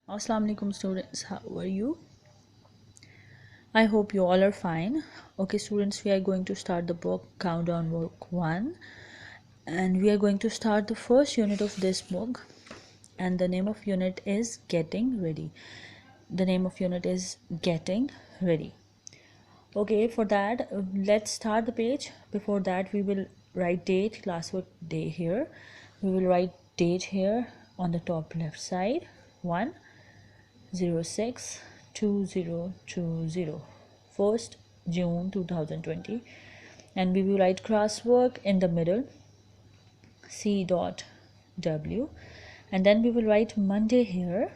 Assalamu alaikum students, how are you? I hope you all are fine. Okay students, we are going to start the book Countdown Book 1, and we are going to start the first unit of this book, and the name of unit is Getting Ready. The name of unit is Getting Ready. Okay, for that let's start the page. Before that we will write date, classwork day here. We will write date here on the top left side, 1/06/2020, 1st June 2020, and we will write classwork in the middle, C.W, and then we will write Monday here.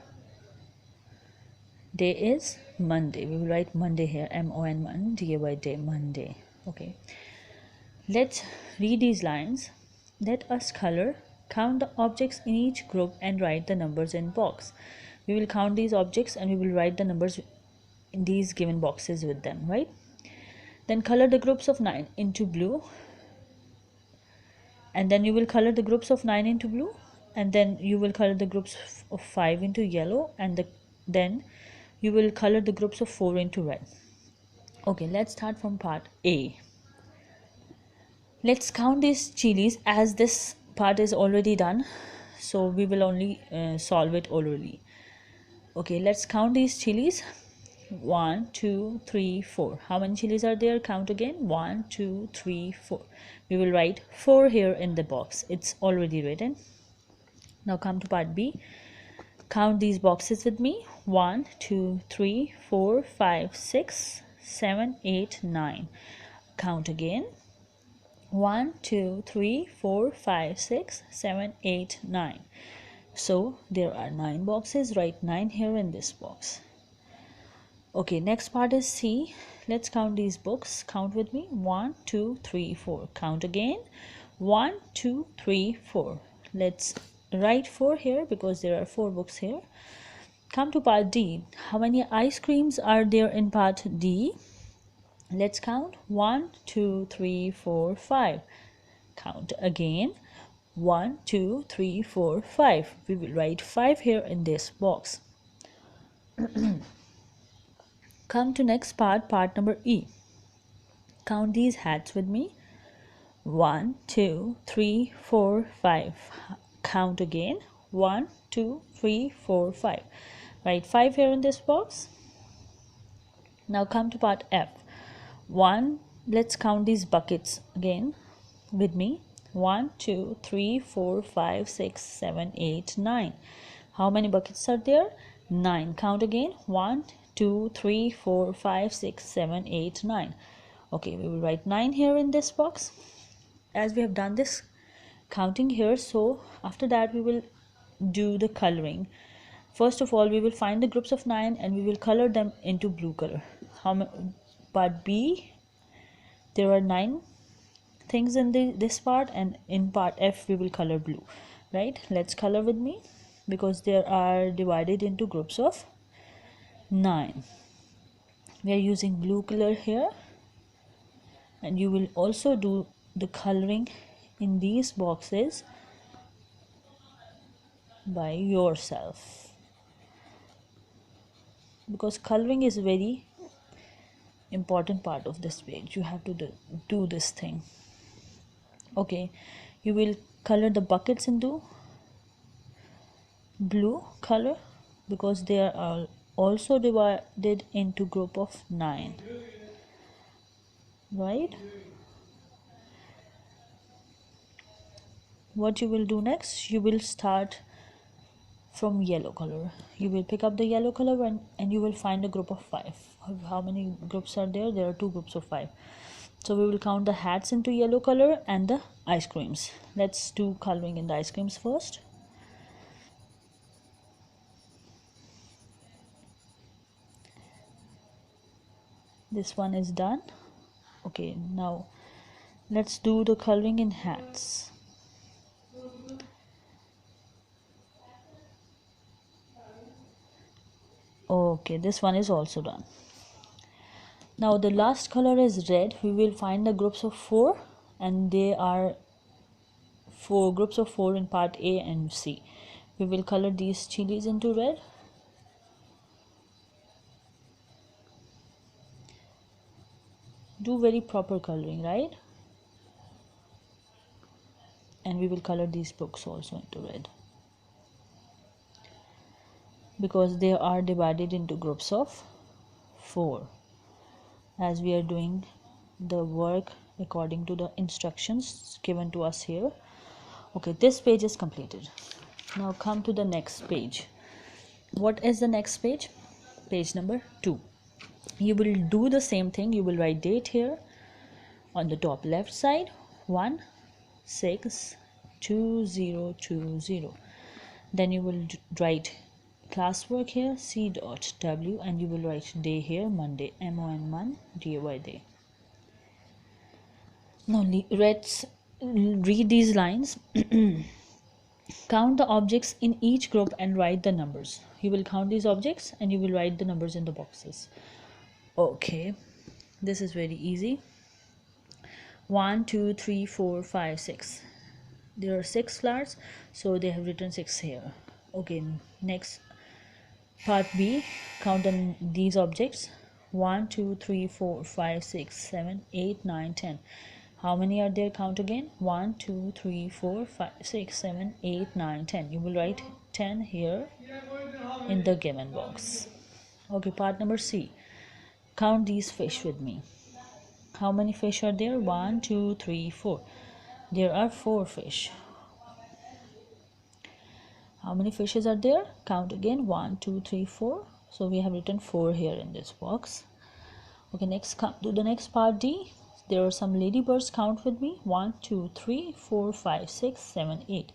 Day is Monday. We will write Monday here, Monday by day, Monday. Okay, let's read these lines. Let us color, count the objects in each group and write the numbers in box. We will count these objects and we will write the numbers in these given boxes with them, right? Then color the groups of 9 into blue, and then you will color the groups of 9 into blue, and then you will color the groups of 5 into yellow, and then you will color the groups of 4 into red. Okay, let's start from part A. Let's count these chilies, as this part is already done, so we will only solve it orally. Okay, let's count these chilies. 1 2 3 4. How many chilies are there? Count again. 1 2 3 4. We will write 4 here in the box. It's already written. Now come to part B. Count these boxes with me. 1 2 3 4 5 6 7 8 9. Count again. 1 2 3 4 5 6 7 8 9. So there are 9 boxes. Write 9 here in this box. Okay, next part is C. Let's count these books. Count with me. 1 2 3 4. Count again. 1 2 3 4. Let's write 4 here because there are 4 books here. Come to part D. How many ice creams are there in part D? Let's count. 1 2 3 4 5. Count again. 1 2 3 4 5. We will write 5 here in this box. Come to next part, part number E. Count these hats with me. 1 2 3 4 5. Count again. 1 2 3 4 5. Write 5 here in this box. Now come to part F. 1. Let's count these buckets again with me. 1 2 3 4 5 6 7 8 9. How many buckets are there? 9. Count again. 1 2 3 4 5 6 7 8 9. Okay, we will write 9 here in this box. As we have done this counting here, so after that we will do the coloring. First of all, we will find the groups of 9 and we will color them into blue color. Part B, there are 9 things in this part, and in part F we will color blue, right? Let's color with me because they are divided into groups of 9. We are using blue color here, and you will also do the coloring in these boxes by yourself, because coloring is a very important part of this page. You have to do this thing. Okay, you will color the buckets into blue color because they are also divided into group of 9, right? What you will do next, you will start from yellow color. You will pick up the yellow color and you will find a group of 5. How many groups are there? There are 2 groups of 5. So we will count the hats into yellow color and the ice creams. Let's do coloring in the ice creams first. This one is done. Okay, now let's do the coloring in hats. Okay, this one is also done. Now the last color is red. We will find the groups of 4, and they are 4 groups of 4 in part A and C. We will color these chilies into red. do very proper coloring, right? And we will color these books also into red, because they are divided into groups of 4, as we are doing the work according to the instructions given to us here. Okay, this page is completed. Now come to the next page. What is the next page? Page number 2. You will do the same thing. You will write date here on the top left side, 1/6/2020. Then you will write classwork here, C.W, and you will write day here, Monday, MON, DAY day. Now let's read these lines. Count the objects in each group and write the numbers. You will count these objects and you will write the numbers in the boxes. Okay, this is very easy. 1, 2, 3, 4, 5, 6. There are 6 flowers, so they have written 6 here. Okay, next part B. Count these objects. 1, 2, 3, 4, 5, 6, 7, 8, 9, 10. How many are there? Count again. 1, 2, 3, 4, 5, 6, 7, 8, 9, 10. You will write 10 here in the given box. Okay, part number C. Count these fish with me. How many fish are there? 1, 2, 3, 4. There are 4 fish. How many fishes are there? Count again. 1, 2, 3, 4. So we have written 4 here in this box. Okay, next come to the next part D. There are some ladybirds. Count with me. 1, 2, 3, 4, 5, 6, 7, 8.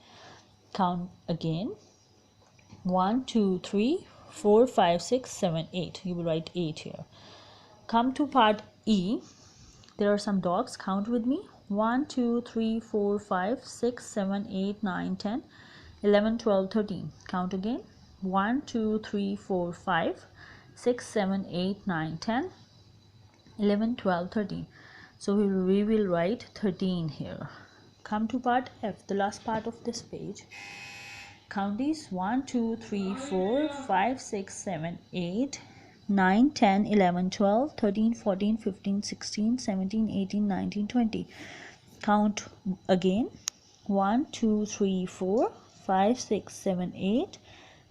Count again. 1, 2, 3, 4, 5, 6, 7, 8. You will write 8 here. Come to part E. There are some dogs. Count with me. 1, 2, 3, 4, 5, 6, 7, 8, 9, 10, 11, 12, 13. Count again. 1, 2, 3, 4, 5, 6, 7, 8, 9, 10, 11, 12, 13. So we will write 13 here. Come to part F, the last part of this page. Count these. 1, 2, 3, 4, 5, 6, 7, 8, 9, 10, 11, 12, 13, 14, 15, 16, 17, 18, 19, 20. Count again. 1, 2, 3, 4, 5, 6, 7, 8,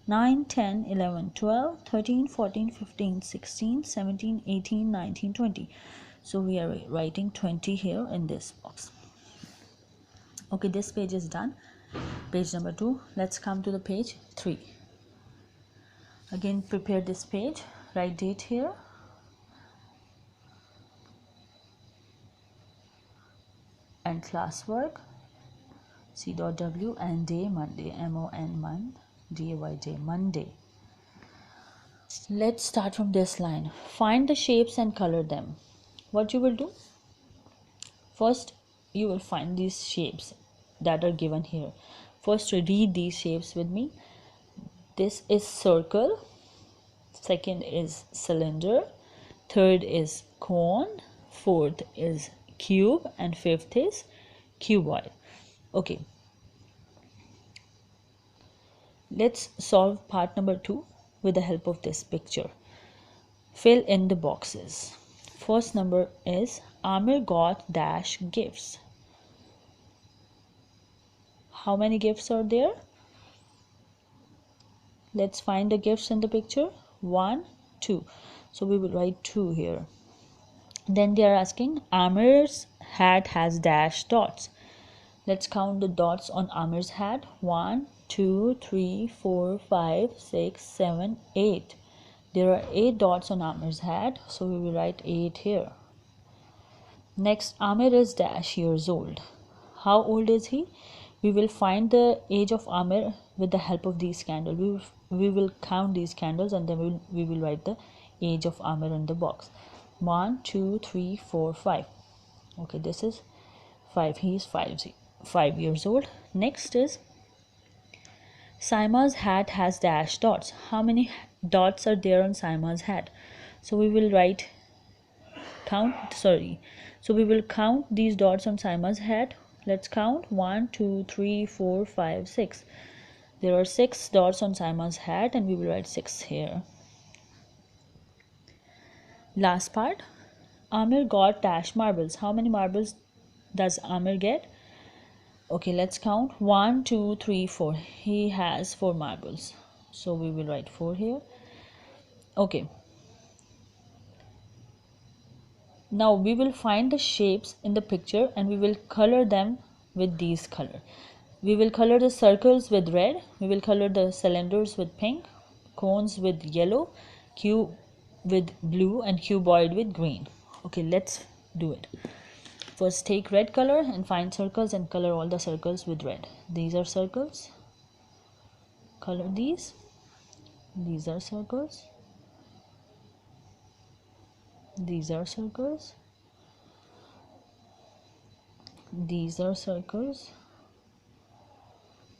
9, 10, 11, 12, 13, 14, 15, 16, 17, 18, 19, 20. So we are writing 20 here in this box. Okay, this page is done. Page number 2. Let's come to the page 3. Again, prepare this page. Write date here. And classwork, C.W, and day, Monday, MON, DAY day, Monday. Let's start from this line. Find the shapes and color them. What you will do? First, you will find these shapes that are given here. First, read these shapes with me. This is circle. Second is cylinder. Third is cone. Fourth is cube. And fifth is cuboid. Okay. Let's solve part number 2 with the help of this picture. Fill in the boxes. First number is Amir got dash gifts. How many gifts are there? Let's find the gifts in the picture. 1, 2. So we will write 2 here. Then they are asking Amir's hat has dash dots. Let's count the dots on Amir's hat. 1, 2, 3, 4, 5, 6, 7, 8. There are 8 dots on Amir's hat, so we will write 8 here. Next, Amir is dash years old. How old is he? We will find the age of Amir with the help of these candles. We will count these candles and then we will write the age of Amir in the box. 1, 2, 3, 4, 5. Okay, this is 5. He is 5 years old. Next is Saima's hat has dash dots. How many dots are there on Saima's hat? So we will we will count these dots on Saima's hat. Let's count. 1, 2, 3, 4, 5, 6. There are 6 dots on Saima's hat and we will write 6 here. Last part. Amir got dash marbles. How many marbles does Amir get? Okay, let's count. 1, 2, 3, 4. He has 4 marbles. So we will write 4 here. Okay. Now we will find the shapes in the picture and we will color them with these color. We will color the circles with red. We will color the cylinders with pink, cones with yellow, cube with blue, and cuboid with green. Okay, let's do it. First take red color and find circles and color all the circles with red. These are circles. Color these. These are circles. These are circles. These are circles.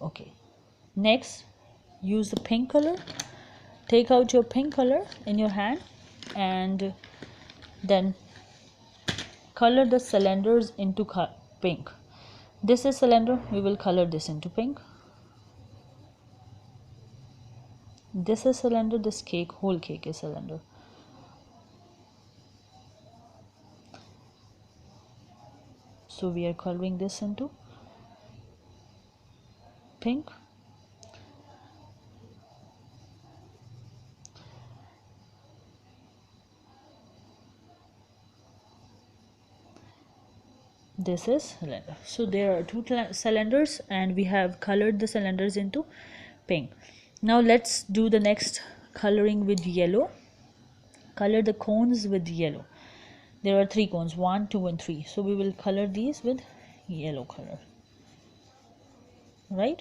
Okay. Next, use the pink color. Take out your pink color in your hand and then color the cylinders into pink. This is cylinder. We will color this into pink. This is cylinder. This cake, whole cake is cylinder. So we are coloring this into pink. This is cylinder. So there are 2 cylinders and we have colored the cylinders into pink. Now let's do the next coloring with yellow. Color the cones with yellow. There are 3 cones, 1, 2 and 3. So we will color these with yellow color. Right?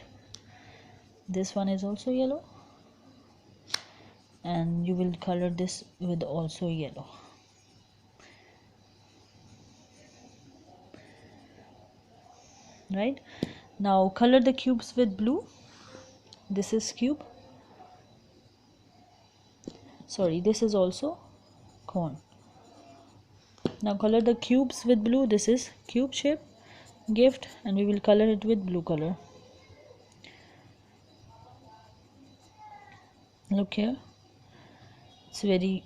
This one is also yellow. And you will color this with also yellow. Right? Now color the cubes with blue. This is cube. Sorry, this is also cone. Now color the cubes with blue. This is cube shape gift and we will color it with blue color. Look here. It's very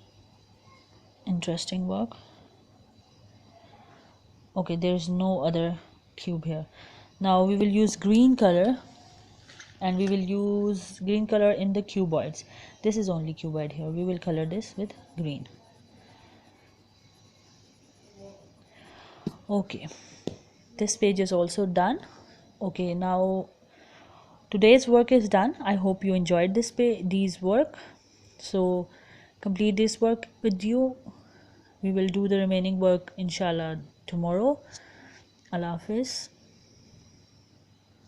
interesting work. Okay, there's no other cube here. Now we will use green color and we will use green color in the cuboids. This is only cuboid here. We will color this with green. Okay, this page is also done. Okay, now today's work is done. I hope you enjoyed these work. So complete this work with you. We will do the remaining work inshallah tomorrow. Allah Hafiz.